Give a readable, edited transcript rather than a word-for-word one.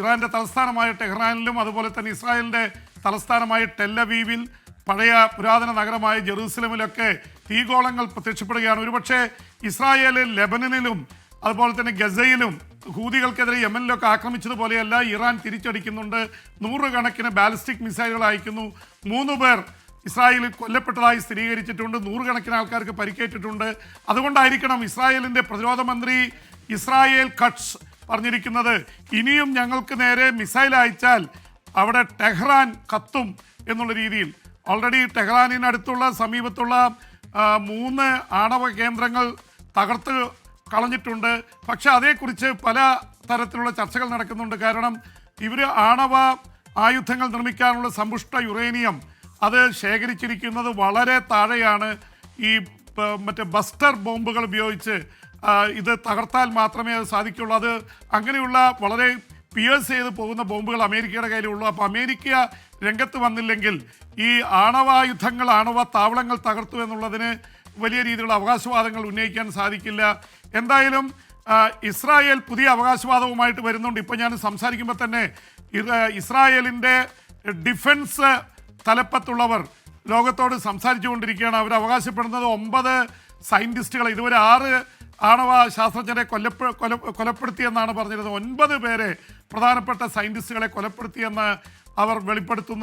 ഇറാന്റെ തലസ്ഥാനമായ ടെഹ്റാനിലും അതുപോലെ തന്നെ ഇസ്രായേലിന്റെ തലസ്ഥാനമായ ടെല്ലവീവിൽ പഴയ പുരാതന നഗരമായ ജെറൂസലമിലൊക്കെ തീഗോളങ്ങൾ പ്രത്യക്ഷപ്പെടുകയാണ്. ഒരുപക്ഷെ ഇസ്രായേൽ ലെബനനിലും അതുപോലെ തന്നെ ഗസയിലും ഹൂതികൾക്കെതിരെ യമനിലൊക്കെ ആക്രമിച്ചതുപോലെയല്ല ഇറാൻ തിരിച്ചടിക്കുന്നുണ്ട്. നൂറുകണക്കിന് ബാലിസ്റ്റിക് മിസൈലുകൾ അയക്കുന്നു. 3 പേർ ഇസ്രായേലിൽ കൊല്ലപ്പെട്ടതായി സ്ഥിരീകരിച്ചിട്ടുണ്ട്. നൂറുകണക്കിന് ആൾക്കാർക്ക് പരിക്കേറ്റിട്ടുണ്ട്. അതുകൊണ്ടായിരിക്കണം ഇസ്രായേലിൻ്റെ പ്രതിരോധ മന്ത്രി ഇസ്രായേൽ കട്സ് പറഞ്ഞിരിക്കുന്നത്, ഇനിയും ഞങ്ങൾക്ക് നേരെ മിസൈൽ അയച്ചാൽ അവിടെ ടെഹ്റാൻ കത്തും എന്നുള്ള രീതിയിൽ. ഓൾറെഡി ടെഹ്റാനിനടുത്തുള്ള സമീപത്തുള്ള 3 ആണവ കേന്ദ്രങ്ങൾ തകർത്ത് കളഞ്ഞിട്ടുണ്ട്. പക്ഷെ അതേക്കുറിച്ച് പല തരത്തിലുള്ള ചർച്ചകൾ നടക്കുന്നുണ്ട്. കാരണം ഇവർ ആണവ ആയുധങ്ങൾ നിർമ്മിക്കാനുള്ള സമ്പുഷ്ട യുറേനിയം അത് ശേഖരിച്ചിരിക്കുന്നത് വളരെ താഴെയാണ്. ഈ മറ്റേ ബസ്റ്റർ ബോംബുകൾ ഉപയോഗിച്ച് ഇത് തകർത്താൽ മാത്രമേ അത് സാധിക്കുള്ളൂ. അത് അങ്ങനെയുള്ള വളരെ പിയേഴ്സ് ചെയ്ത് പോകുന്ന ബോംബുകൾ അമേരിക്കയുടെ കയ്യിലുള്ളൂ. അപ്പോൾ അമേരിക്ക രംഗത്ത് വന്നില്ലെങ്കിൽ ഈ ആണവായുധങ്ങൾ ആണവ താവളങ്ങൾ തകർത്തു എന്നുള്ളതിന് വലിയ രീതിയിലുള്ള അവകാശവാദങ്ങൾ ഉന്നയിക്കാൻ സാധിക്കില്ല. എന്തായാലും ഇസ്രായേൽ പുതിയ അവകാശവാദവുമായിട്ട് വരുന്നുണ്ട്. ഇപ്പോൾ ഞാൻ സംസാരിക്കുമ്പോൾ തന്നെ ഇസ്രായേലിൻ്റെ ഡിഫൻസ് തലപ്പത്തുള്ളവർ ലോകത്തോട് സംസാരിച്ചു കൊണ്ടിരിക്കുകയാണ്. അവർ അവകാശപ്പെടുന്നത് 9 സയൻറ്റിസ്റ്റുകൾ, ഇതുവരെ 6 ആണവ ശാസ്ത്രജ്ഞരെ കൊലപ്പെടുത്തിയെന്നാണ് പറഞ്ഞിരുന്നത്. 9 പേരെ പ്രധാനപ്പെട്ട സയൻറ്റിസ്റ്റുകളെ കൊലപ്പെടുത്തിയെന്ന് അവർ വെളിപ്പെടുത്തുന്നു.